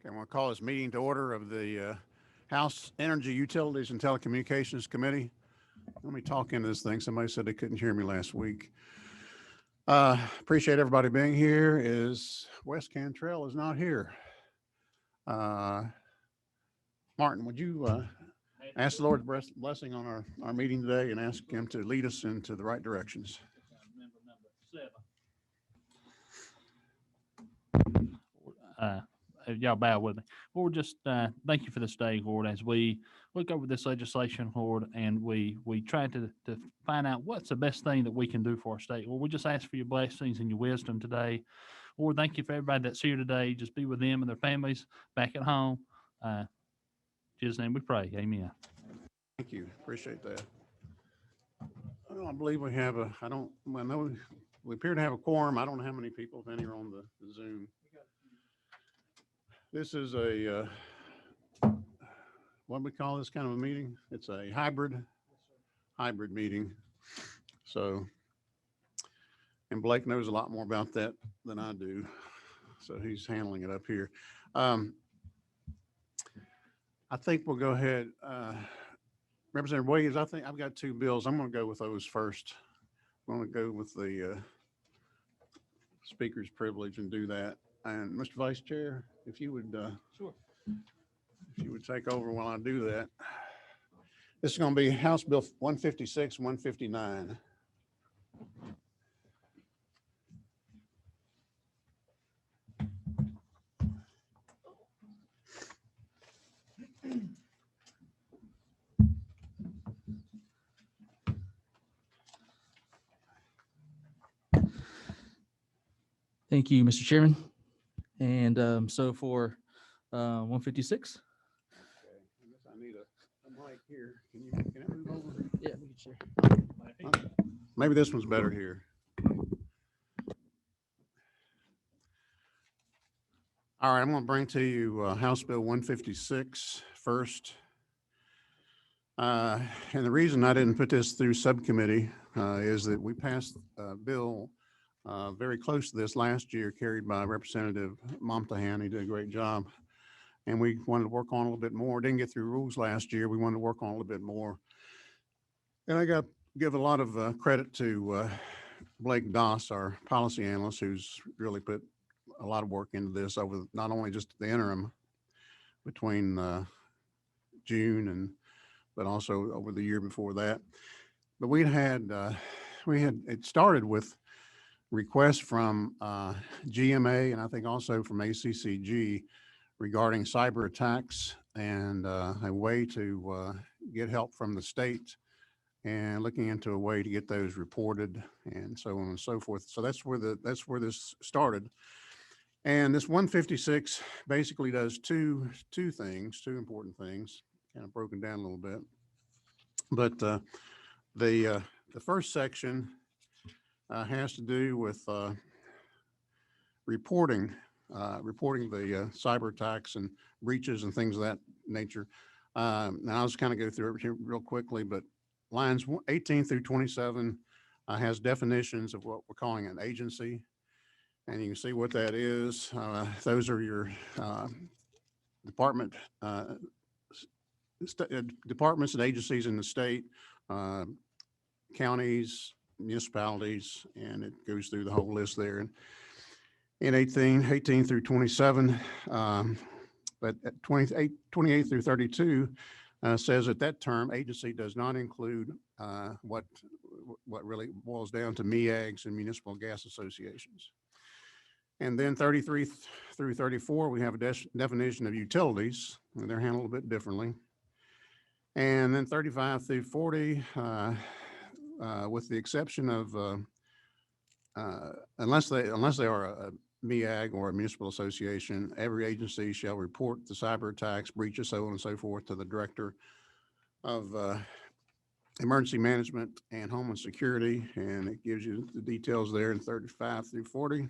And we'll call this meeting to order of the House Energy Utilities and Telecommunications Committee. Let me talk into this thing. Somebody said they couldn't hear me last week. Appreciate everybody being here. Wes Cantrell is not here. Martin, would you ask the Lord's blessing on our meeting today and ask him to lead us into the right directions? Y'all bear with me. Lord, just thank you for this day, Lord, as we look over this legislation, Lord, and we try to find out what's the best thing that we can do for our state. Lord, we just ask for your blessings and your wisdom today. Lord, thank you for everybody that's here today. Just be with them and their families back at home. In Jesus' name we pray. Amen. Thank you. Appreciate that. I believe we have I know we appear to have a quorum. I don't know how many people, if any, are on the Zoom. This is what we call this kind of a meeting. It's a hybrid meeting. So, and Blake knows a lot more about that than I do. So he's handling it up here. I think we'll go ahead. Representative Williams, I think I've got two bills. I'm going to go with those first. I'm going to go with the speaker's privilege and do that. And Mr. Vice Chair, if you would, Sure. If you would take over while I do that. This is going to be House Bill 156, 159. Thank you, Mr. Chairman. And so for 156. Okay, I guess I need a mic here. Can I move over? Yeah, we can share. Maybe this one's better here. All right, I'm going to bring to you House Bill 156 first. And the reason I didn't put this through subcommittee is that we passed a bill very close to this last year, carried by Representative Momtahan. He did a great job. And we wanted to work on a little bit more. Didn't get through rules last year. We wanted to work on a little bit more. And I got to give a lot of credit to Blake Doss, our policy analyst, who's really put a lot of work into this over not only just the interim between June but also over the year before that. But it started with requests from GMA and I think also from ACCG regarding cyber attacks and a way to get help from the state and looking into a way to get those reported and so on and so forth. So that's where this started. And this 156 basically does two important things, kind of broken down a little bit. But the first section has to do with reporting the cyber attacks and breaches and things of that nature. Now I'll just kind of go through it here real quickly, but lines 18 through 27 has definitions of what we're calling an agency. And you can see what that is. Those are your departments and agencies in the state, counties, municipalities, and it goes through the whole list there. And in 18 through 27, but at 28 through 32 says that term agency does not include what really boils down to MEAGs and municipal gas associations. And then 33 through 34, we have a definition of utilities, and they're handled a bit differently. And then 35 through 40, with the exception of unless they are a MEAG or a municipal association, every agency shall report the cyber attacks, breaches, so on and so forth, to the Director of Emergency Management and Homeland Security, and it gives you the details there in 35 through 40.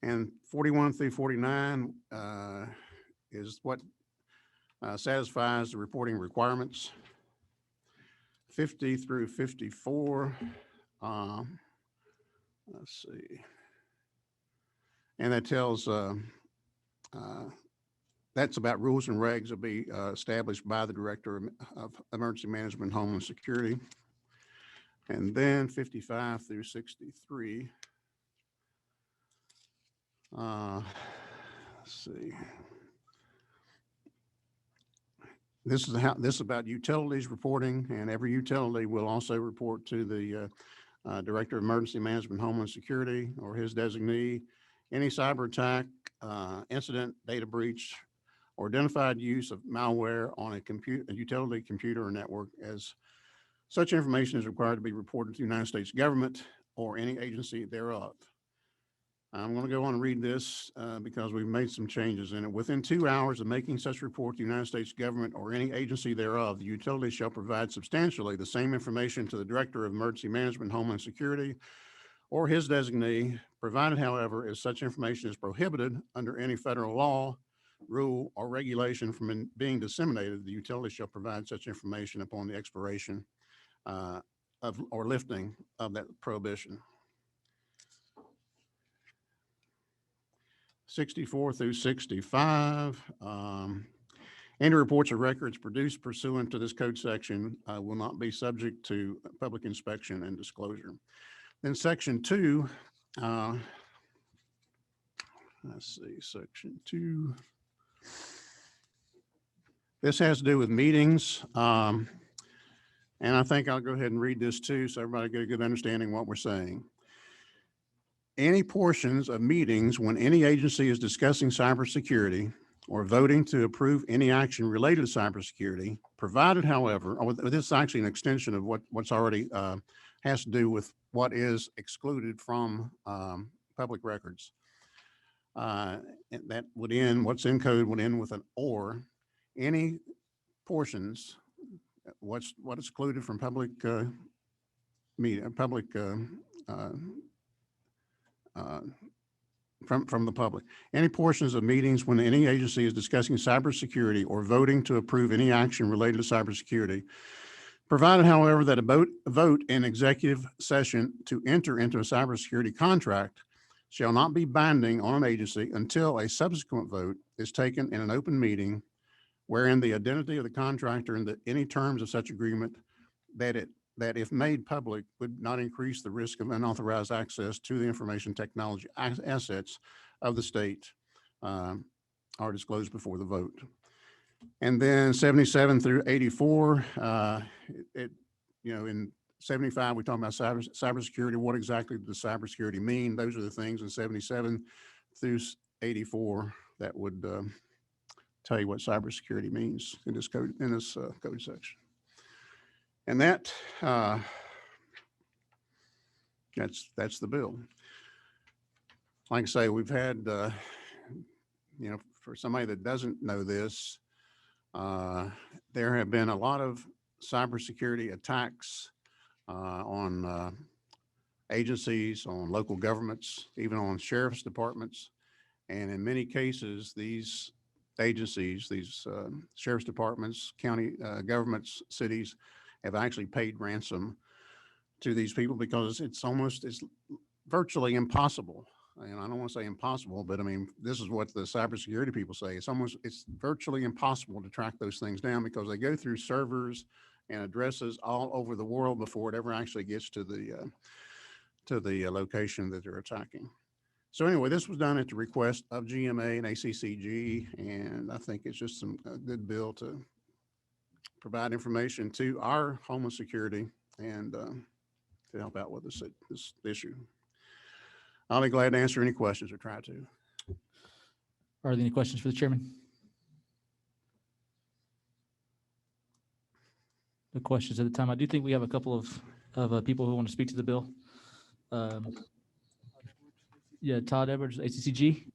And 41 through 49 is what satisfies the reporting requirements. 50 through 54, let's see. And that tells That's about rules and regs will be established by the Director of Emergency Management and Homeland Security. And then 55 through 63. Let's see. This is about utilities reporting, and every utility will also report to the Director of Emergency Management and Homeland Security or his designee any cyber attack, incident, data breach, or identified use of malware on a utility computer or network, as such information is required to be reported to the United States government or any agency thereof. I'm going to go on and read this because we've made some changes in it. Within 2 hours of making such report to the United States government or any agency thereof, the utility shall provide substantially the same information to the Director of Emergency Management and Homeland Security or his designee, provided, however, as such information is prohibited under any federal law, rule, or regulation from being disseminated, the utility shall provide such information upon the expiration of or lifting of that prohibition. 64 through 65. Any reports or records produced pursuant to this code section will not be subject to public inspection and disclosure. Then section 2, let's see, section 2. This has to do with meetings. And I think I'll go ahead and read this too, so everybody get a good understanding of what we're saying. Any portions of meetings when any agency is discussing cybersecurity or voting to approve any action related to cybersecurity, provided, however, this is actually an extension of what's already has to do with what is excluded from public records. That would end, what's in code would end with an or. Any portions, what is excluded from public media, public from the public. Any portions of meetings when any agency is discussing cybersecurity or voting to approve any action related to cybersecurity, provided, however, that a vote in executive session to enter into a cybersecurity contract shall not be binding on an agency until a subsequent vote is taken in an open meeting wherein the identity of the contractor and any terms of such agreement that if made public would not increase the risk of unauthorized access to the information technology assets of the state are disclosed before the vote. And then 77 through 84, in 75, we talk about cybersecurity. What exactly does cybersecurity mean? Those are the things in 77 through 84 that would tell you what cybersecurity means in this code section. And that's the bill. Like I say, we've had, for somebody that doesn't know this, there have been a lot of cybersecurity attacks on agencies, on local governments, even on sheriff's departments. And in many cases, these agencies, these sheriff's departments, county governments, cities, have actually paid ransom to these people because it's virtually impossible. And I don't want to say impossible, but I mean, this is what the cybersecurity people say. It's virtually impossible to track those things down because they go through servers and addresses all over the world before it ever actually gets to the location that they're attacking. So anyway, this was done at the request of GMA and ACCG, and I think it's just a good bill to provide information to our Homeland Security and to help out with this issue. I'll be glad to answer any questions or try to. Are there any questions for the chairman? No questions at the time. I do think we have a couple of people who want to speak to the bill. Yeah, Todd Edwards, ACCG.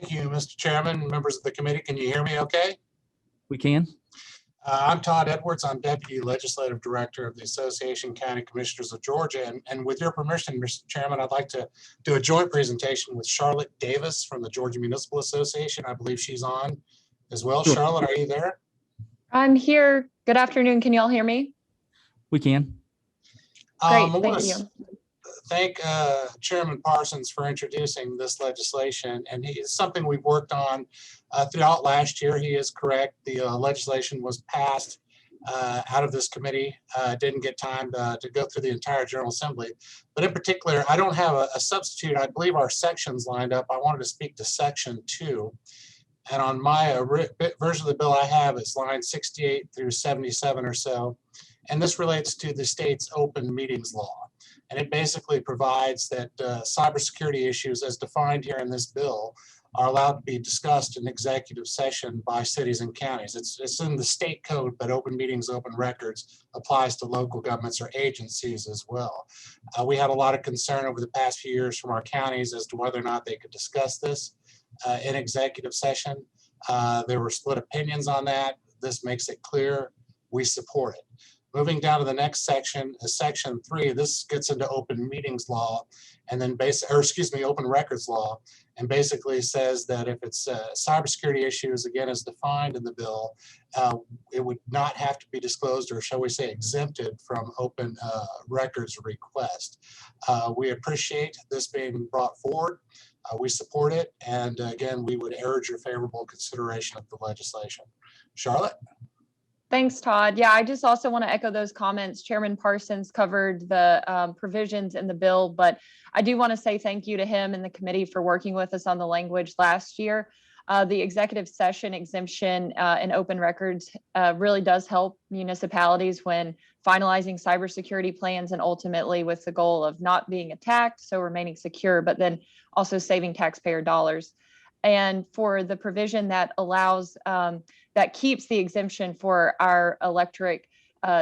Thank you, Mr. Chairman, members of the committee. Can you hear me okay? We can. I'm Todd Edwards. I'm Deputy Legislative Director of the Association of County Commissioners of Georgia. And with your permission, Mr. Chairman, I'd like to do a joint presentation with Charlotte Davis from the Georgia Municipal Association. I believe she's on as well. Sure. Charlotte, are you there? I'm here. Good afternoon. Can you all hear me? We can. Great, thank you. thank Chairman Parsons for introducing this legislation, and it's something we've worked on throughout last year. He is correct. The legislation was passed out of this committee. Didn't get time to go through the entire General Assembly. But in particular, I don't have a substitute. I believe our sections lined up. I wanted to speak to section 2. And on my version of the bill I have, it's line 68 through 77 or so. And this relates to the state's open meetings law. And it basically provides that cybersecurity issues as defined here in this bill are allowed to be discussed in executive session by cities and counties. It's in the state code, but open meetings, open records applies to local governments or agencies as well. We had a lot of concern over the past few years from our counties as to whether or not they could discuss this in executive session. There were split opinions on that. This makes it clear. We support it. Moving down to the next section, section 3, this gets into open meetings law and then open records law, and basically says that if it's cybersecurity issues, again, as defined in the bill, it would not have to be disclosed, or shall we say exempted from open records request. We appreciate this being brought forward. We support it. And again, we would urge your favorable consideration of the legislation. Charlotte? Thanks, Todd. Yeah, I just also want to echo those comments. Chairman Parsons covered the provisions in the bill, but I do want to say thank you to him and the committee for working with us on the language last year. The executive session exemption in open records really does help municipalities when finalizing cybersecurity plans, and ultimately with the goal of not being attacked, so remaining secure, but then also saving taxpayer dollars. And for the provision that allows, that keeps the exemption for our electric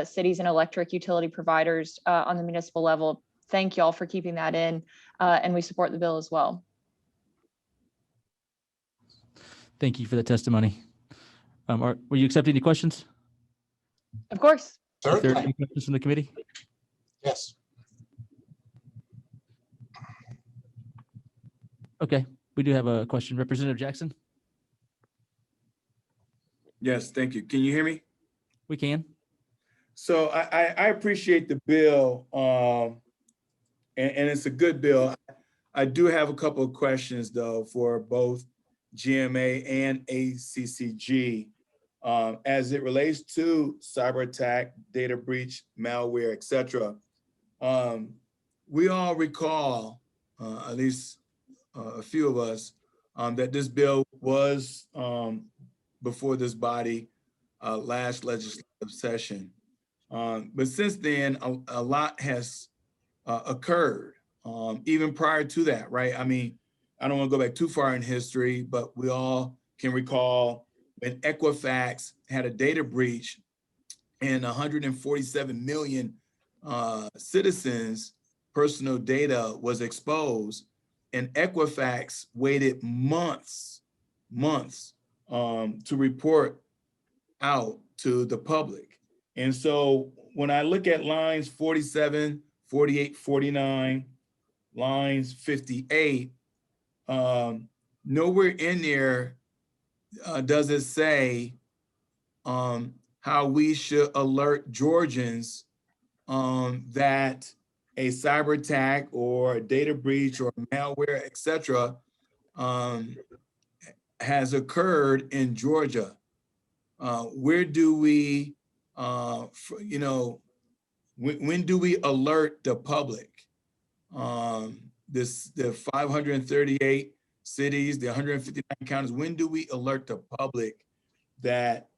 cities and electric utility providers on the municipal level, thank you all for keeping that in, and we support the bill as well. Thank you for the testimony. Will you accept any questions? Of course. If there are Certainly. any questions from the committee? Yes. Okay, we do have a question. Representative Jackson? Yes, thank you. Can you hear me? We can. So I appreciate the bill, and it's a good bill. I do have a couple of questions though for both GMA and ACCG as it relates to cyber attack, data breach, malware, etc. We all recall, at least a few of us, that this bill was before this body last legislative session. But since then, a lot has occurred, even prior to that, right? I mean, I don't want to go back too far in history, but we all can recall when Equifax had a data breach and 147 million citizens' personal data was exposed, and Equifax waited months to report out to the public. And so when I look at lines 47, 48, 49, lines 58, nowhere in there does it say how we should alert Georgians that a cyber attack or a data breach or malware, etc., has occurred in Georgia. Where do we, when do we alert the public? The 538 cities, the 159 counties, when do we alert the public that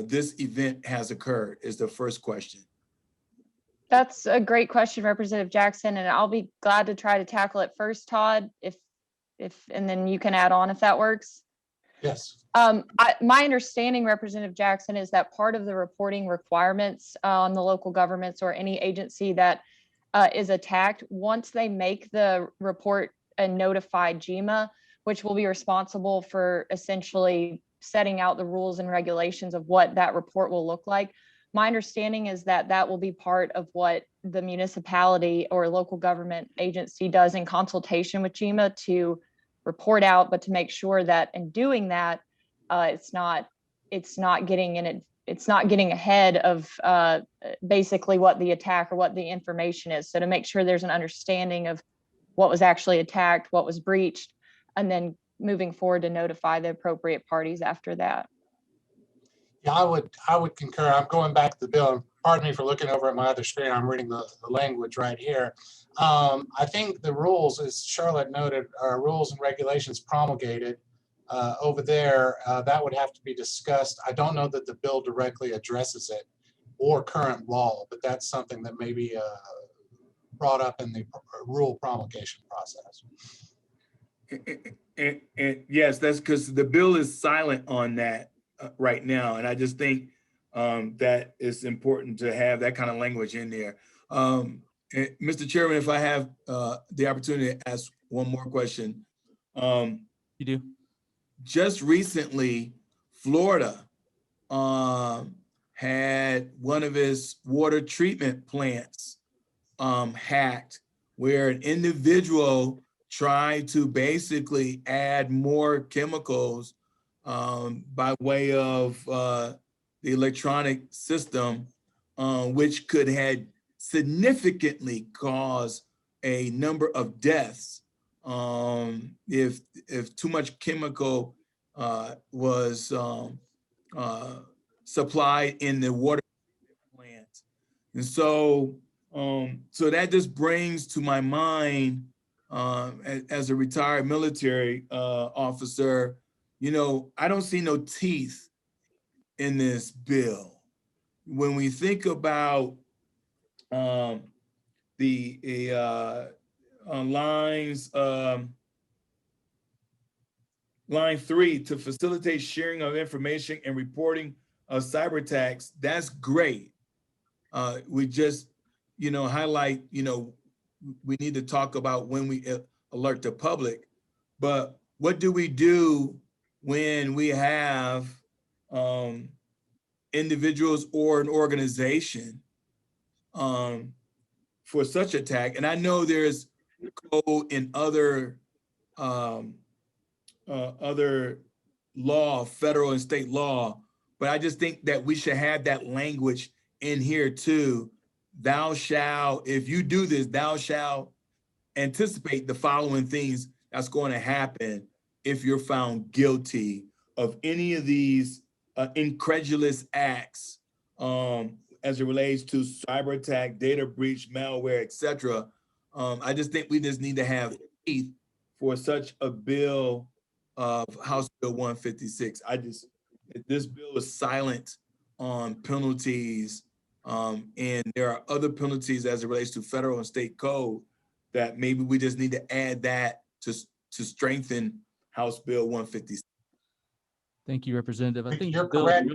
this event has occurred is the first question. That's a great question, Representative Jackson, and I'll be glad to try to tackle it first, Todd, and then you can add on if that works. Yes. My understanding, Representative Jackson, is that part of the reporting requirements on the local governments or any agency that is attacked, once they make the report and notify GMA, which will be responsible for essentially setting out the rules and regulations of what that report will look like. My understanding is that that will be part of what the municipality or local government agency does in consultation with GMA to report out, but to make sure that in doing that, it's not getting it's not getting ahead of basically what the attack or what the information is. So to make sure there's an understanding of what was actually attacked, what was breached, and then moving forward to notify the appropriate parties after that. Yeah, I would concur. I'm going back to the bill. And pardon me for looking over at my other screen. I'm reading the language right here. I think the rules, as Charlotte noted, are rules and regulations promulgated over there. That would have to be discussed. I don't know that the bill directly addresses it or current law, but that's something that may be brought up in the rule promulgation process. And yes, that's because the bill is silent on that right now. And I just think that it's important to have that kind of language in there. Mr. Chairman, if I have the opportunity to ask one more question. You do? Just recently, Florida had one of its water treatment plants hacked, where an individual tried to basically add more chemicals by way of the electronic system, which could have significantly caused a number of deaths if too much chemical was supplied in the water plant. And so so that just brings to my mind, as a retired military officer, you know, I don't see no teeth in this bill. When we think about the lines, line 3, to facilitate sharing of information and reporting of cyber attacks, that's great. We just, you know, highlight, you know, we need to talk about when we alert the public, but what do we do when we have individuals or an organization for such attack? And I know there's code in other law, federal and state law, but I just think that we should have that language in here too. Thou shall, if you do this, thou shall anticipate the following things that's going to happen if you're found guilty of any of these incredulous acts as it relates to cyber attack, data breach, malware, etc. I just think we just need to have teeth for such a bill of House Bill 156. This bill is silent on penalties, and there are other penalties as it relates to federal and state code that maybe we just need to add that to strengthen House Bill 156. Thank you, Representative. I think You're the bill correct.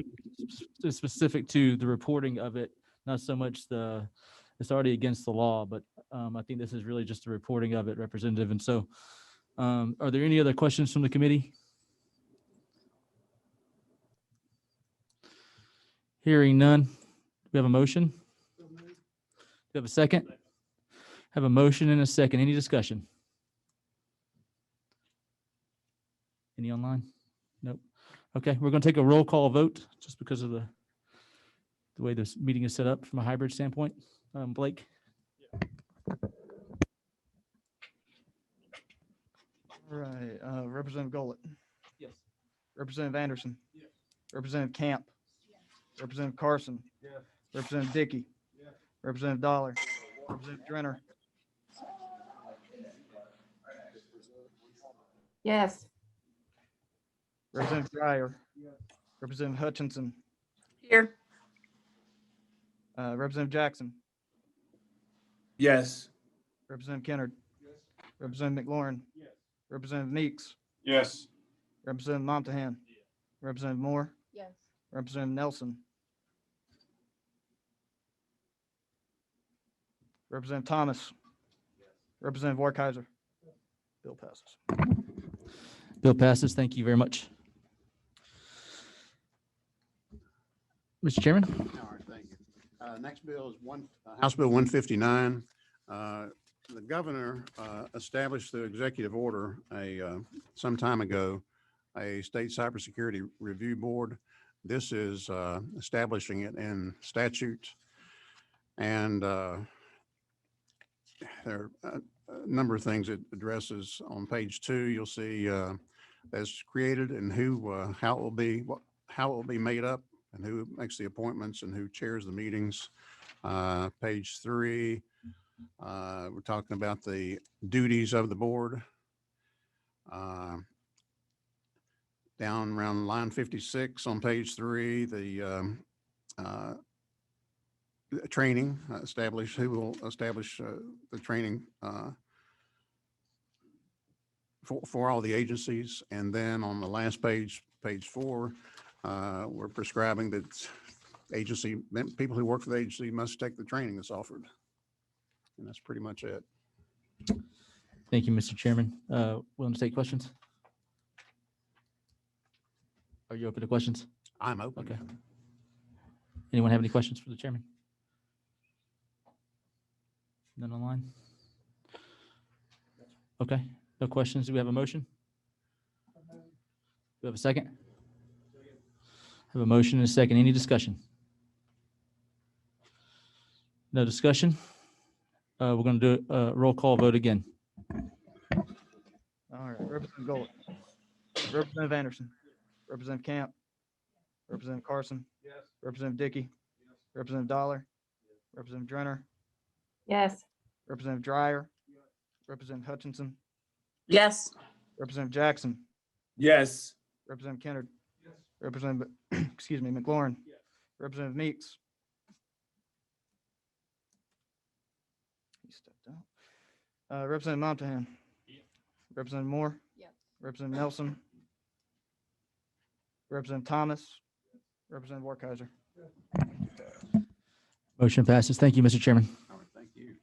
is specific to the reporting of it, not so much it's already against the law, but I think this is really just the reporting of it, Representative. And so are there any other questions from the committee? Hearing none. Do we have a motion? Do we have a second? Have a motion and a second. Any discussion? Any online? Nope. Okay, we're going to take a roll call vote just because of the way this meeting is set up from a hybrid standpoint. Blake? All right, Representative Golett. Yes. Representative Anderson. Yes. Representative Camp. Yes. Representative Carson. Yes. Representative Dickey. Yes. Representative Dollar. Representative Drenner. Yes. Representative Dreyer. Representative Hutchinson. Here. Representative Jackson. Yes. Representative Kennard. Representative McLaurin. Representative Meeks. Yes. Representative Montahan. Representative Moore. Yes. Representative Nelson. Representative Thomas. Representative Warkaiser. Bill passes. Bill passes. Thank you very much. Mr. Chairman? All right, thank you. Next bill is House Bill 159. The governor established through executive order some time ago a state cybersecurity review board. This is establishing it in statute. And there are a number of things it addresses. On page 2, you'll see that's created and who, how it will be, how it will be made up, and who makes the appointments and who chairs the meetings. Page 3, we're talking about the duties of the board. Down around line 56 on page 3, the training, establish who will establish the training for all the agencies. And then on the last page, page 4, we're prescribing that people who work for the agency must take the training that's offered. And that's pretty much it. Thank you, Mr. Chairman. Willing to take questions? Are you open to questions? I'm open. Okay. Anyone have any questions for the chairman? None online? Okay, no questions. Do we have a motion? Do we have a second? Have a motion and a second. Any discussion? No discussion? We're going to do a roll call vote again. All right, Representative Golett, Representative Anderson, Representative Camp, Representative Carson. Yes. Representative Dickey. Yes. Representative Dollar. Yes. Representative Drenner. Yes. Representative Dryer. Yes. Representative Hutchinson. Yes. Representative Jackson. Yes. Representative Kennard. Yes. Representative, excuse me, McLaurin. Yes. Representative Meeks. He stepped out. Representative Montahan. Yes. Representative Moore. Yes. Representative Nelson. Representative Thomas. Representative Warkeizer. Motion passes. Thank you, Mr. Chairman. All right, thank you.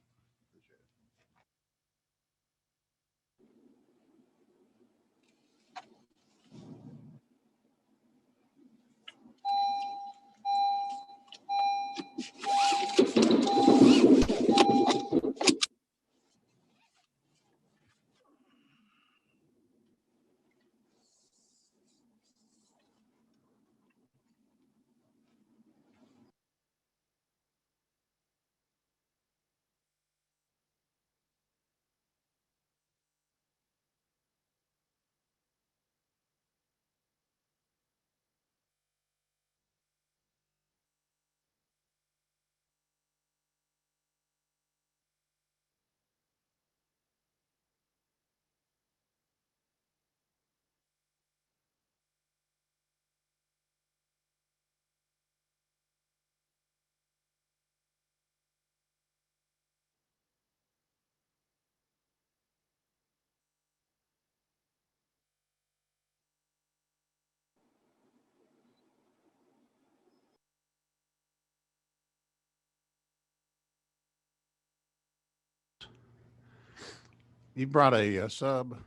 You brought a sub.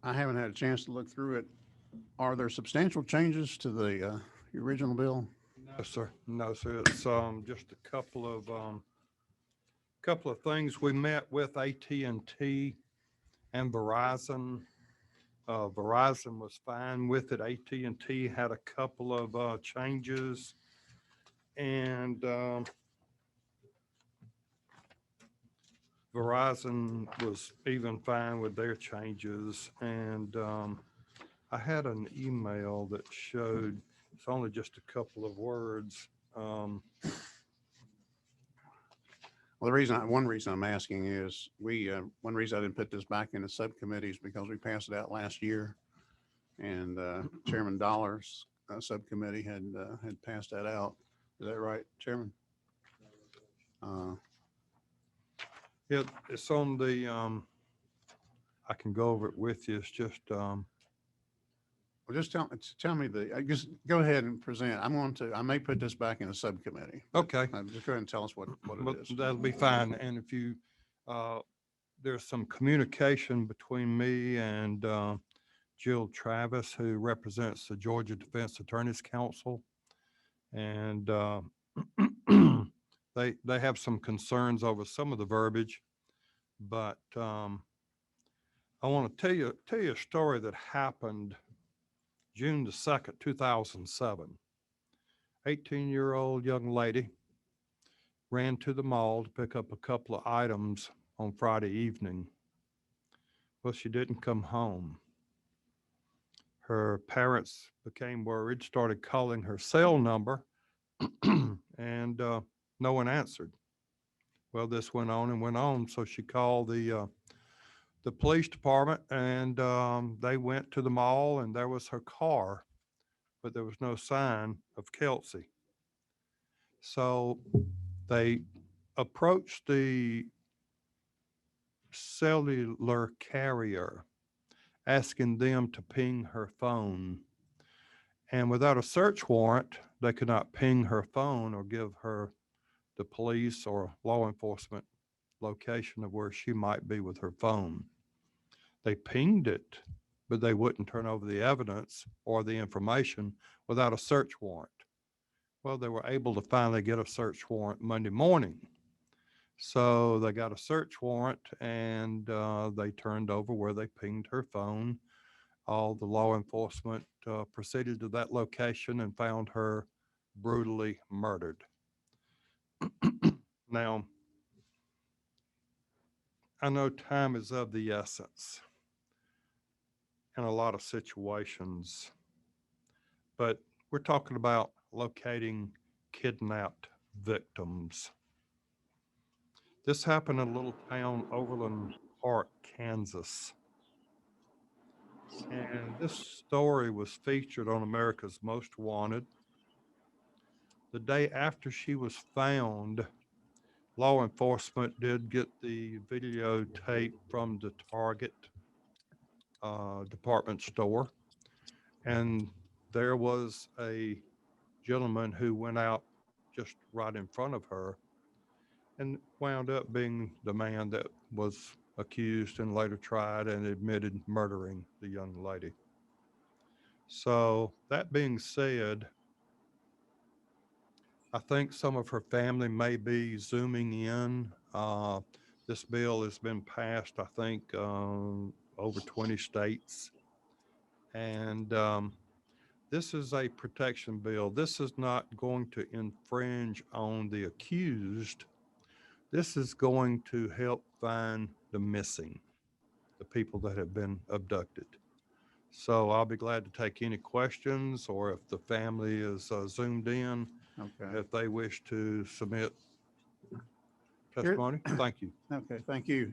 I haven't had a chance to look through it. Are there substantial changes to the original bill? No, sir. No, sir. It's just a couple of things. We met with AT&T and Verizon. Verizon was fine with it. AT&T had a couple of changes, and Verizon was even fine with their changes. And I had an email that showed it's only just a couple of words. Well, one reason I'm asking is one reason I didn't put this back in the subcommittees because we passed it out last year, and Chairman Dollar's subcommittee had passed that out. Is that right, Chairman? It's on the, I can go over it with you. It's just, Well, just tell me just go ahead and present. I may put this back in a subcommittee. okay. Just go ahead and tell us what But it is. that'll be fine. And if you, there's some communication between me and Jill Travis, who represents the Georgia Defense Attorneys Council. And they have some concerns over some of the verbiage, but I want to tell you a story that happened June the 2nd, 2007. 18-year-old young lady ran to the mall to pick up a couple of items on Friday evening. Well, she didn't come home. Her parents became worried, started calling her cell number, and no one answered. Well, this went on and went on, so she called the police department, and they went to the mall, and there was her car, but there was no sign of Kelsey. So they approached the cellular carrier, asking them to ping her phone. And without a search warrant, they could not ping her phone or give her the police or law enforcement location of where she might be with her phone. They pinged it, but they wouldn't turn over the evidence or the information without a search warrant. Well, they were able to finally get a search warrant Monday morning. So they got a search warrant, and they turned over where they pinged her phone. All the law enforcement proceeded to that location and found her brutally murdered. Now, I know time is of the essence in a lot of situations, but we're talking about locating kidnapped victims. This happened in a little town, Overland Park, Kansas. And this story was featured on America's Most Wanted. The day after she was found, law enforcement did get the videotape from the Target department store. And there was a gentleman who went out just right in front of her and wound up being the man that was accused and later tried and admitted murdering the young lady. So that being said, I think some of her family may be zooming in. This bill has been passed, I think, over 20 states. And this is a protection bill. This is not going to infringe on the accused. This is going to help find the missing, the people that have been abducted. So I'll be glad to take any questions, or if the family is zoomed in, Okay. if they wish to submit testimony. Thank you. Okay, thank you.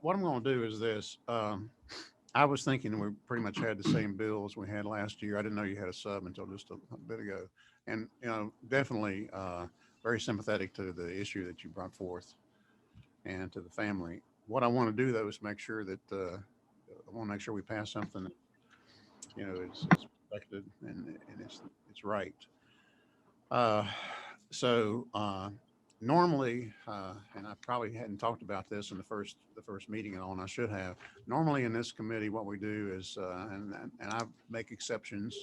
What I'm going to do is this. I was thinking we pretty much had the same bills we had last year. I didn't know you had a sub until just a bit ago. And, definitely very sympathetic to the issue that you brought forth and to the family. What I want to do, though, is make sure that I want to make sure we pass something that, is respected and it's right. So normally, and I probably hadn't talked about this in the first meeting at all, and I should have. Normally in this committee, what we do is, and I make exceptions,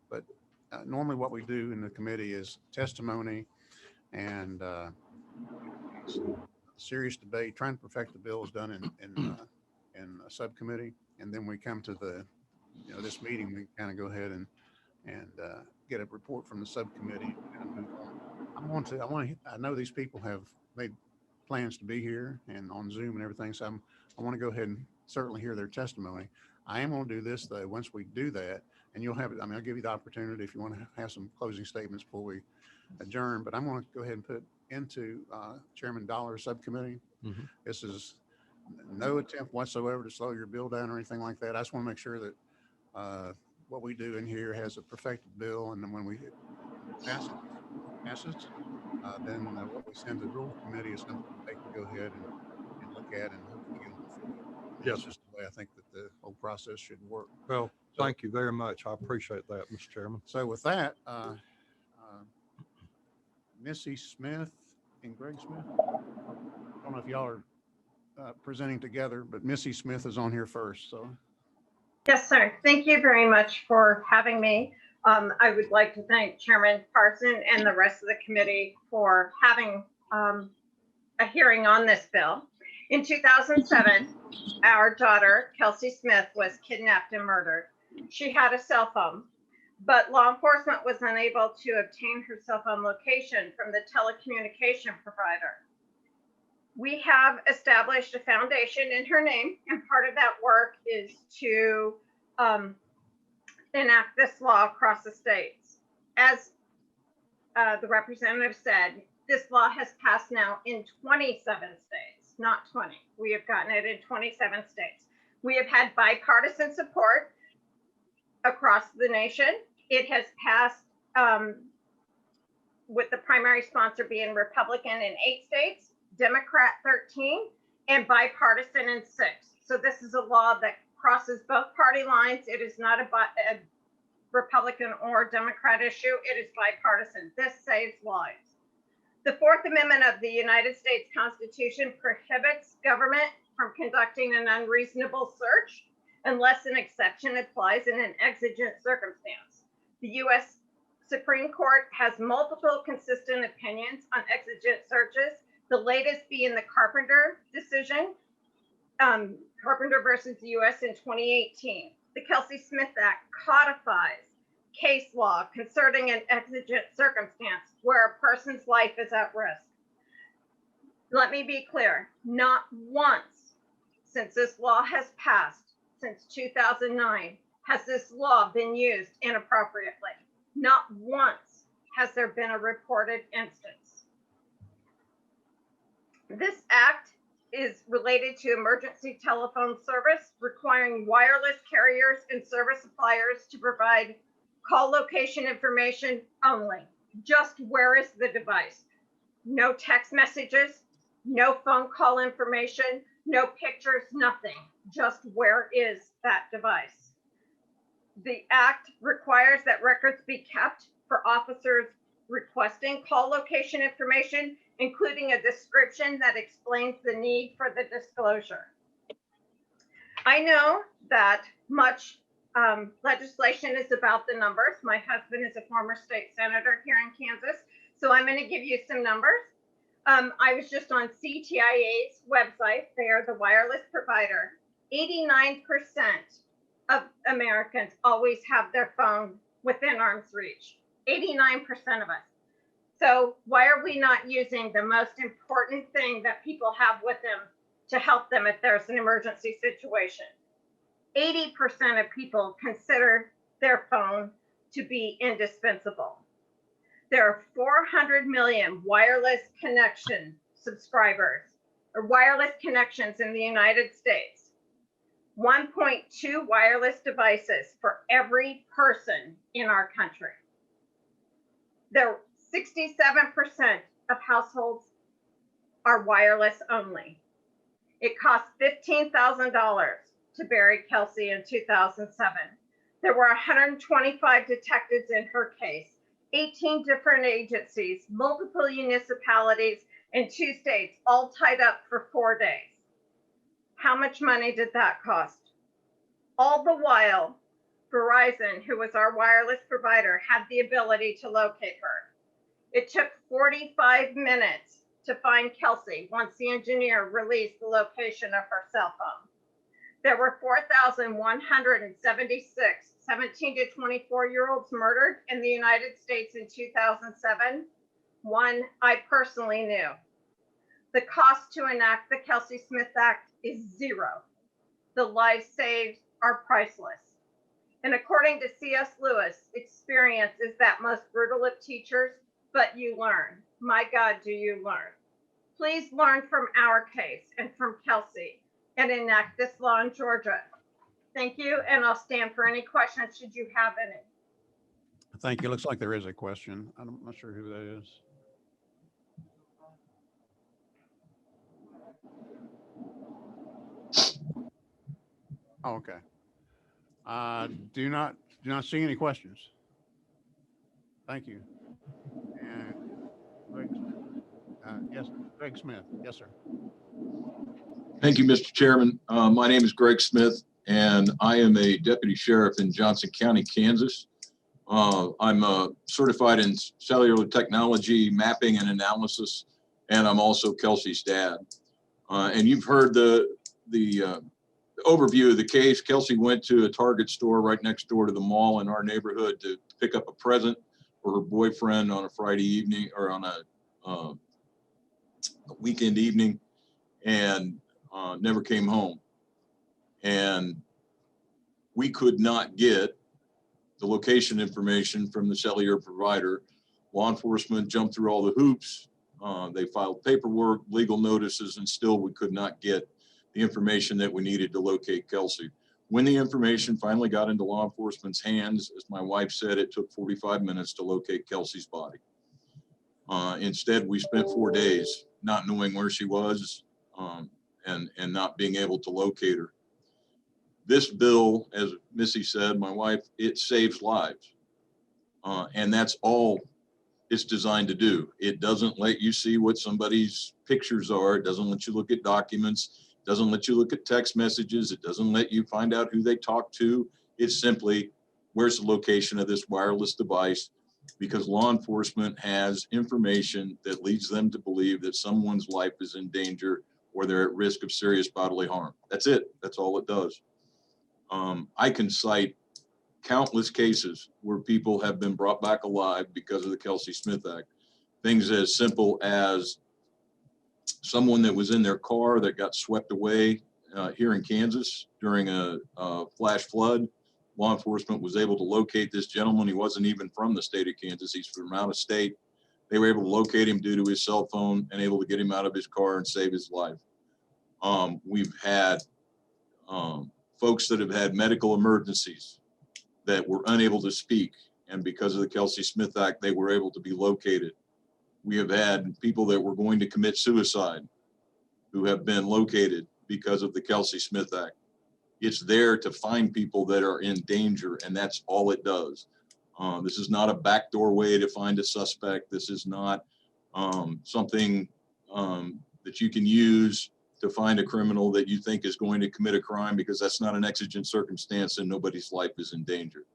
but normally what we do in the committee is testimony and serious debate. Trying to perfect the bill is done in a subcommittee, and then we come to this meeting. We kind of go ahead and get a report from the subcommittee and move on. I know these people have made plans to be here and on Zoom and everything, so I want to go ahead and certainly hear their testimony. I am going to do this though. Once we do that, and you'll have it. I mean, I'll give you the opportunity if you want to have some closing statements before we adjourn. But I'm going to go ahead and put it into Chairman Dollar's subcommittee. Mhm. This is no attempt whatsoever to slow your bill down or anything like that. I just want to make sure that what we do in here has a perfected bill, and then when we passes, then what we send to the Rules Committee is something they can go ahead and look at and hopefully get on the floor. That's Yes. just the way I think that the whole process should work. Well, thank you very much. I appreciate that, Mr. Chairman. So with that, Missy Smith and Greg Smith, I don't know if y'all are presenting together, but Missy Smith is on here first, so. Yes, sir. Thank you very much for having me. I would like to thank Chairman Parson and the rest of the committee for having a hearing on this bill. In 2007, our daughter, Kelsey Smith, was kidnapped and murdered. She had a cell phone, but law enforcement was unable to obtain her cell phone location from the telecommunication provider. We have established a foundation in her name, and part of that work is to enact this law across the states. As the representative said, this law has passed now in 27 states, not 20. We have gotten it in 27 states. We have had bipartisan support across the nation. It has passed with the primary sponsor being Republican in 8 states, Democrat 13, and bipartisan in 6. So this is a law that crosses both party lines. It is not a Republican or Democrat issue. It is bipartisan. This saves lives. The Fourth Amendment of the United States Constitution prohibits government from conducting an unreasonable search unless an exception applies in an exigent circumstance. The U.S. Supreme Court has multiple consistent opinions on exigent searches, the latest being the Carpenter decision, Carpenter versus the U.S. in 2018. The Kelsey-Smith Act codifies case law concerning an exigent circumstance where a person's life is at risk. Let me be clear, not once since this law has passed, since 2009, has this law been used inappropriately. Not once has there been a reported instance. This act is related to emergency telephone service, requiring wireless carriers and service suppliers to provide call location information only. Just where is the device? No text messages, no phone call information, no pictures, nothing. Just where is that device? The act requires that records be kept for officers requesting call location information, including a description that explains the need for the disclosure. I know that much legislation is about the numbers. My husband is a former state senator here in Kansas, so I'm going to give you some numbers. I was just on CTIA's website. They are the wireless provider. 89% of Americans always have their phone within arm's reach. 89% of us. So why are we not using the most important thing that people have with them to help them if there's an emergency situation? 80% of people consider their phone to be indispensable. There are 400 million wireless connection subscribers or wireless connections in the United States. 1.2 wireless devices for every person in our country. There 67% of households are wireless only. It cost $15,000 to bury Kelsey in 2007. There were 125 detectives in her case, 18 different agencies, multiple municipalities, and 2 states, all tied up for 4 days. How much money did that cost? All the while, Verizon, who was our wireless provider, had the ability to locate her. It took 45 minutes to find Kelsey once the engineer released the location of her cell phone. There were 4,176 17 to 24-year-olds murdered in the United States in 2007. One I personally knew. The cost to enact the Kelsey-Smith Act is $0. The lives saved are priceless. And according to C.S. Lewis, experience is that most brutal of teachers, but you learn. My God, do you learn. Please learn from our case and from Kelsey and enact this law in Georgia. Thank you, and I'll stand for any questions should you have any. Thank you. Looks like there is a question. I'm not sure who that is. Oh, okay. Do not see any questions. Thank you. And Greg, yes, Greg Smith. Yes, sir. Thank you, Mr. Chairman. My name is Greg Smith, and I am a deputy sheriff in Johnson County, Kansas. I'm certified in cellular technology, mapping and analysis, and I'm also Kelsey's dad. And you've heard the overview of the case, Kelsey went to a Target store right next door to the mall in our neighborhood to pick up a present for her boyfriend on a Friday evening or on a weekend evening, and never came home. And we could not get the location information from the cellular provider. Law enforcement jumped through all the hoops. They filed paperwork, legal notices, and still we could not get the information that we needed to locate Kelsey. When the information finally got into law enforcement's hands, as my wife said, it took 45 minutes to locate Kelsey's body. Instead, we spent 4 days not knowing where she was and not being able to locate her. This bill, as Missy said, my wife, it saves lives. And that's all it's designed to do. It doesn't let you see what somebody's pictures are. It doesn't let you look at documents. It doesn't let you look at text messages. It doesn't let you find out who they talk to. It's simply, where's the location of this wireless device? Because law enforcement has information that leads them to believe that someone's life is in danger or they're at risk of serious bodily harm. That's it. That's all it does. I can cite countless cases where people have been brought back alive because of the Kelsey Smith Act. Things as simple as someone that was in their car that got swept away here in Kansas during a flash flood. Law enforcement was able to locate this gentleman. He wasn't even from the state of Kansas. He's from out of state. They were able to locate him due to his cell phone and able to get him out of his car and save his life. We've had folks that have had medical emergencies that were unable to speak, and because of the Kelsey Smith Act, they were able to be located. We have had people that were going to commit suicide who have been located because of the Kelsey Smith Act. It's there to find people that are in danger, and that's all it does. This is not a backdoor way to find a suspect. This is not something that you can use to find a criminal that you think is going to commit a crime, because that's not an exigent circumstance and nobody's life is in danger.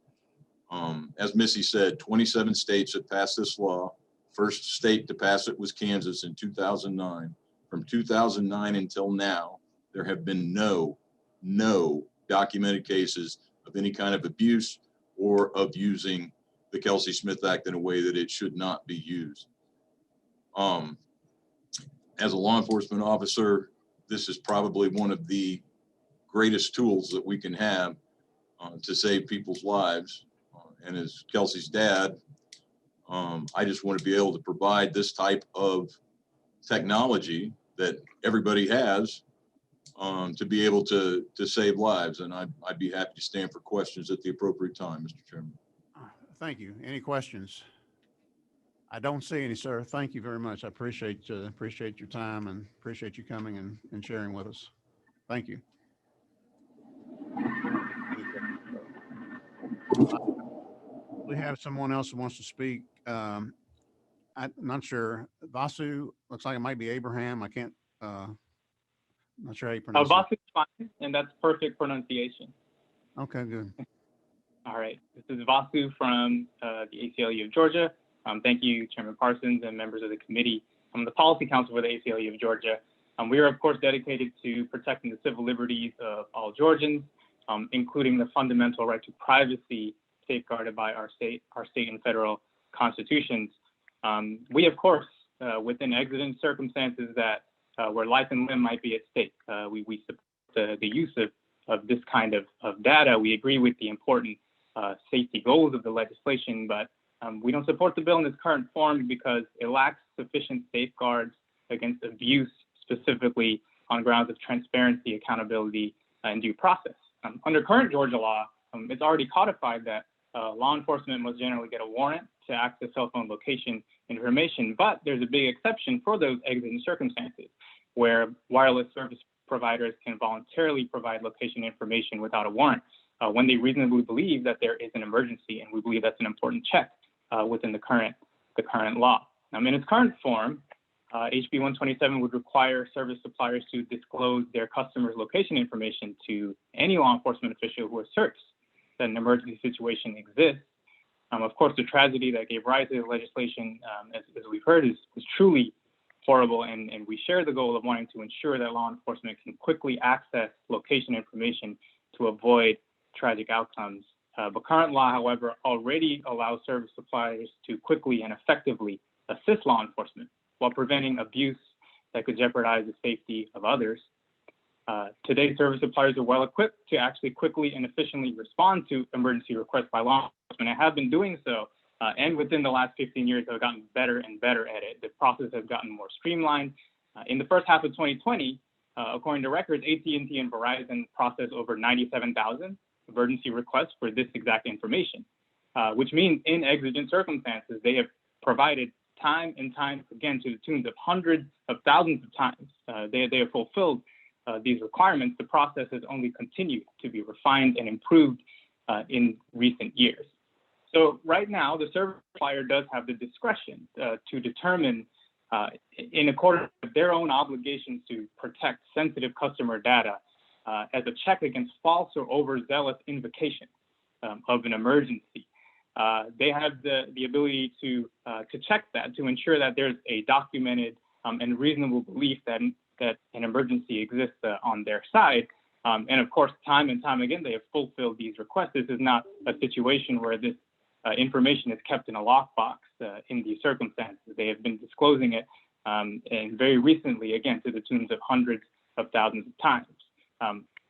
As Missy said, 27 states have passed this law. First state to pass it was Kansas in 2009. From 2009 until now, there have been no documented cases of any kind of abuse or of using the Kelsey Smith Act in a way that it should not be used. As a law enforcement officer, this is probably one of the greatest tools that we can have to save people's lives. And as Kelsey's dad, I just want to be able to provide this type of technology that everybody has to be able to save lives. And I'd be happy to stand for questions at the appropriate time, Mr. Chairman. Thank you. Any questions? I don't see any, sir. Thank you very much. I appreciate your time and appreciate you coming and sharing with us. Thank you. We have someone else who wants to speak. I'm not sure. Vasu, looks like it might be Abraham. I can't, not sure how you pronounce it. Vasu is fine, and that's perfect pronunciation. Okay, good. All right. This is Vasu from the ACLU of Georgia. Thank you, Chairman Parsons and members of the committee. I'm the Policy Council for the ACLU of Georgia. We are, of course, dedicated to protecting the civil liberties of all Georgians, including the fundamental right to privacy safeguarded by our state and federal constitutions. We, of course, within exigent circumstances that where life and limb might be at stake, we support the use of this kind of data. We agree with the important safety goals of the legislation, but we don't support the bill in its current form because it lacks sufficient safeguards against abuse, specifically on grounds of transparency, accountability, and due process. Under current Georgia law, it's already codified that law enforcement must generally get a warrant to access cell phone location information, but there's a big exception for those exigent circumstances where wireless service providers can voluntarily provide location information without a warrant when they reasonably believe that there is an emergency, and we believe that's an important check within the current law. In its current form, HB 127 would require service suppliers to disclose their customers' location information to any law enforcement official who asserts that an emergency situation exists. Of course, the tragedy that gave rise to the legislation, as we've heard, is truly horrible, and we share the goal of wanting to ensure that law enforcement can quickly access location information to avoid tragic outcomes. But current law, however, already allows service suppliers to quickly and effectively assist law enforcement while preventing abuse that could jeopardize the safety of others. Today, service suppliers are well equipped to actually quickly and efficiently respond to emergency requests by law enforcement and have been doing so. And within the last 15 years, have gotten better and better at it. The process has gotten more streamlined. In the first half of 2020, according to records, AT&T and Verizon processed over 97,000 emergency requests for this exact information, which means in exigent circumstances, they have provided time and time again to the tunes of hundreds of thousands of times. They have fulfilled these requirements. The process has only continued to be refined and improved in recent years. So right now, the service supplier does have the discretion to determine, in accordance with their own obligations to protect sensitive customer data, as a check against false or overzealous invocation of an emergency. They have the ability to check that, to ensure that there's a documented and reasonable belief that an emergency exists on their side. And of course, time and time again, they have fulfilled these requests. This is not a situation where this information is kept in a lockbox in these circumstances. They have been disclosing it, and very recently, again, to the tunes of hundreds of thousands of times.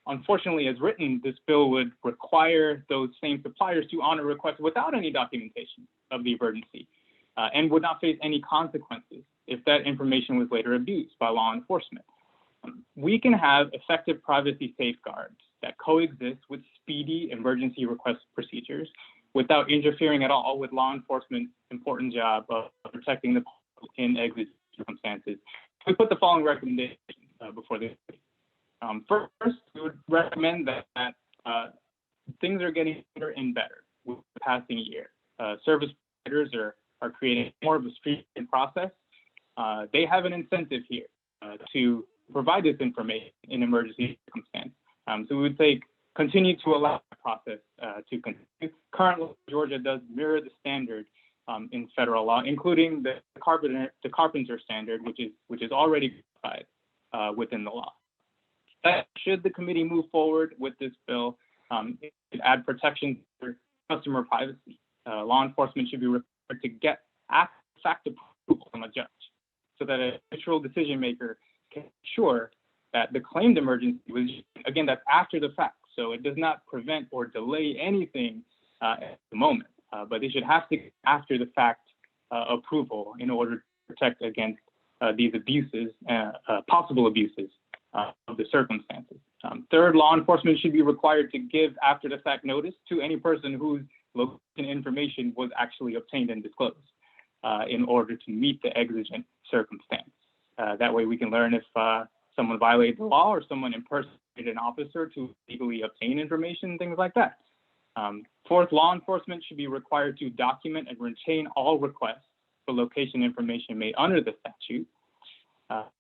Unfortunately, as written, this bill would require those same suppliers to honor requests without any documentation of the emergency, and would not face any consequences if that information was later abused by law enforcement. We can have effective privacy safeguards that coexist with speedy emergency request procedures without interfering at all with law enforcement's important job of protecting the public in exigent circumstances. We put the following recommendations before this. First, we would recommend that things are getting better and better with the passing year. Service providers are creating more of a streamlined process. They have an incentive here to provide this information in emergency circumstances. So we would say continue to allow the process to continue. Currently, Georgia does mirror the standard in federal law, including the carpenter standard, which is already codified within the law. Should the committee move forward with this bill, it could add protections for customer privacy. Law enforcement should be required to get fact approval from a judge so that a neutral decision maker can ensure that the claimed emergency was, again, that's after the fact. So it does not prevent or delay anything at the moment, but they should have to get after the fact approval in order to protect against these abuses, possible abuses of the circumstances. Third, law enforcement should be required to give after the fact notice to any person whose location information was actually obtained and disclosed in order to meet the exigent circumstance. That way we can learn if someone violated the law or someone impersonated an officer to legally obtain information, things like that. Fourth, law enforcement should be required to document and retain all requests for location information made under the statute.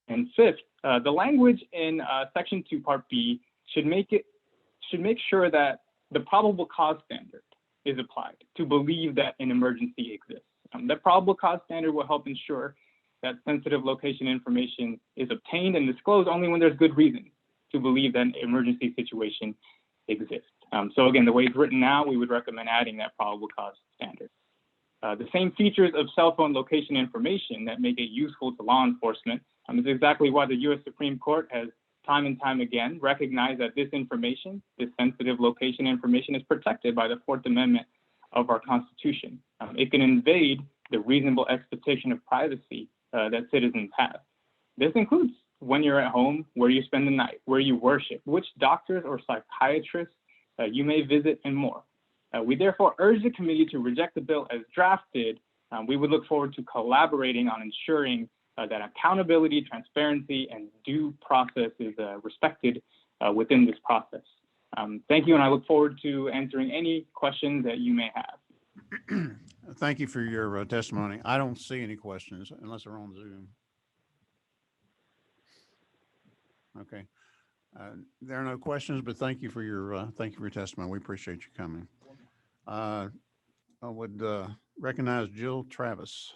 And fifth, the language in Section 2, Part B should make sure that the probable cause standard is applied to believe that an emergency exists. That probable cause standard will help ensure that sensitive location information is obtained and disclosed only when there's good reason to believe that an emergency situation exists. So again, the way it's written now, we would recommend adding that probable cause standard. The same features of cell phone location information that make it useful to law enforcement is exactly why the U.S. Supreme Court has time and time again recognized that this information, this sensitive location information, is protected by the Fourth Amendment of our Constitution. It can invade the reasonable expectation of privacy that citizens have. This includes when you're at home, where you spend the night, where you worship, which doctors or psychiatrists you may visit, and more. We therefore urge the committee to reject the bill as drafted. We would look forward to collaborating on ensuring that accountability, transparency, and due process is respected within this process. Thank you, and I look forward to answering any questions that you may have. Thank you for your testimony. I don't see any questions unless they're on Zoom. Okay. There are no questions, but thank you for your testimony. We appreciate you coming. I would recognize Jill Travis.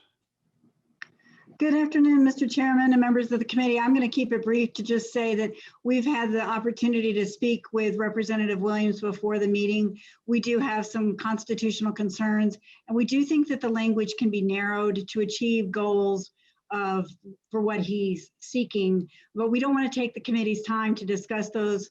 Good afternoon, Mr. Chairman and members of the committee. I'm going to keep it brief to just say that we've had the opportunity to speak with Representative Williams before the meeting. We do have some constitutional concerns, and we do think that the language can be narrowed to achieve goals for what he's seeking, but we don't want to take the committee's time to discuss those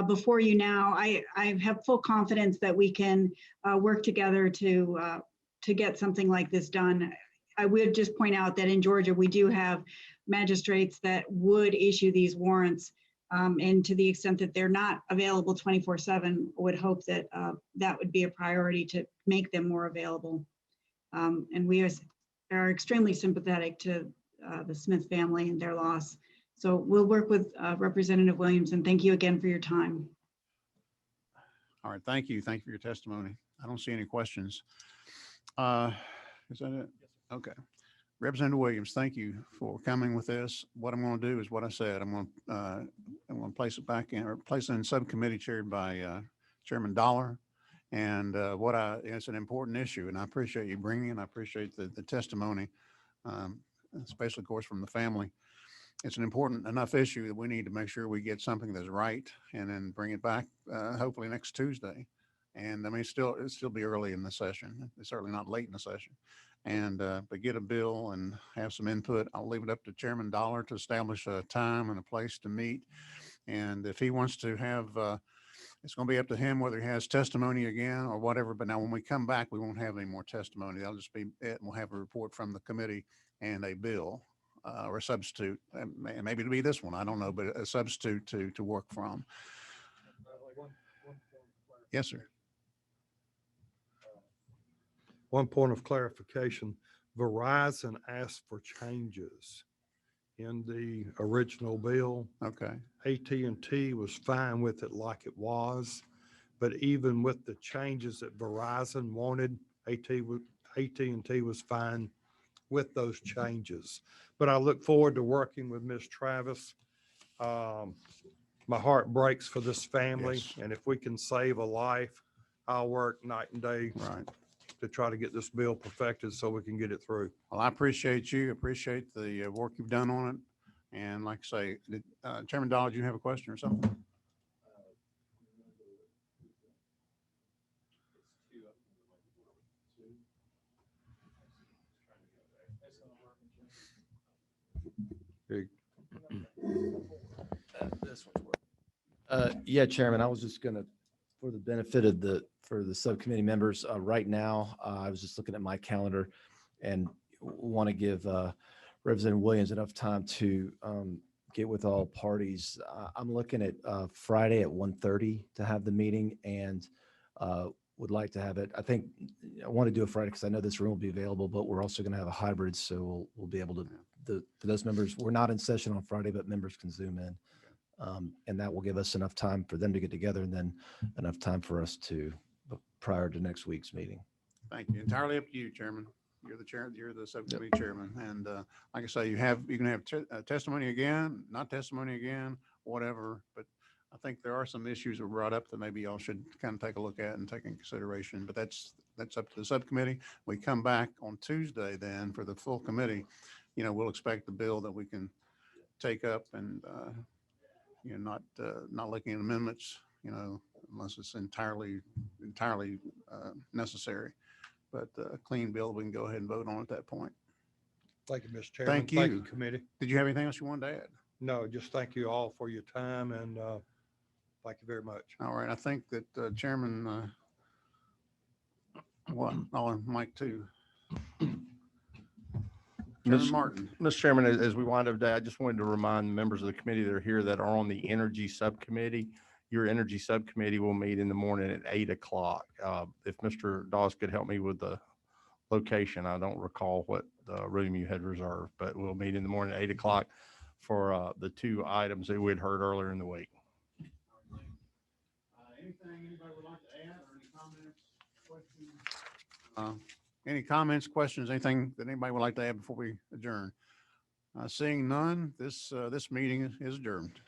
before you now. I have full confidence that we can work together to get something like this done. I would just point out that in Georgia, we do have magistrates that would issue these warrants. And to the extent that they're not available 24/7, would hope that that would be a priority to make them more available. And we are extremely sympathetic to the Smith family and their loss. So we'll work with Representative Williams, and thank you again for your time. All right, thank you. Thank you for your testimony. I don't see any questions. Is that it? Okay. Representative Williams, thank you for coming with this. What I'm going to do is what I said. I'm going to place it back in, or place it in subcommittee chaired by Chairman Dollar. And it's an important issue, and I appreciate you bringing it. I appreciate the testimony, especially, of course, from the family. It's an important enough issue that we need to make sure we get something that's right, and then bring it back hopefully next Tuesday. And I mean, it'll still be early in the session. It's certainly not late in the session. And but get a bill and have some input. I'll leave it up to Chairman Dollar to establish a time and a place to meet. And if he wants to have, it's going to be up to him whether he has testimony again or whatever. But now when we come back, we won't have any more testimony. That'll just be it. And we'll have a report from the committee and a bill or a substitute. And maybe it'll be this one. I don't know, but a substitute to work from. Yes, sir. One point of clarification, Verizon asked for changes in the original bill. Okay. AT&T was fine with it like it was, but even with the changes that Verizon wanted, AT&T was fine with those changes. But I look forward to working with Ms. Travis. My heart breaks for this family, Yes. and if we can save a life, I'll work night and day. Right. To try to get this bill perfected so we can get it through. Well, I appreciate you. Appreciate the work you've done on it. And like I say, Chairman Dollar, do you have a question or something? Yeah, Chairman, I was just gonna, for the benefit of for the subcommittee members, right now, I was just looking at my calendar and want to give Representative Williams enough time to get with all parties. I'm looking at Friday at 1:30 to have the meeting, and would like to have it. I think I want to do it Friday because I know this room will be available, but we're also going to have a hybrid, so we'll be able to, for those members, we're not in session on Friday, but members can Zoom in. And that will give us enough time for them to get together, and then enough time for us to, prior to next week's meeting. Thank you. Entirely up to you, Chairman. You're the chair. You're the subcommittee chairman. And like I say, you can have testimony again, not testimony again, whatever. But I think there are some issues that were brought up that maybe y'all should kind of take a look at and take in consideration. But that's up to the subcommittee. We come back on Tuesday then for the full committee. We'll expect the bill that we can take up and not looking at amendments, unless it's entirely necessary. But a clean bill, we can go ahead and vote on at that point. Thank you, Mr. Chairman. Thank you. Committee. Did you have anything else you wanted to add? No, just thank you all for your time, and thank you very much. All right. I think that Chairman, Mike too. Chairman Martin. Mr. Chairman, as we wind up today, I just wanted to remind members of the committee that are here that are on the energy subcommittee. Your energy subcommittee will meet in the morning at 8 o'clock. If Mr. Dawes could help me with the location, I don't recall what room you had reserved, but we'll meet in the morning at 8 o'clock for the two items that we had heard earlier in the week. Anything anybody would like to add, or any comments, questions? Any comments, questions, anything that anybody would like to add before we adjourn? Seeing none, this meeting is adjourned.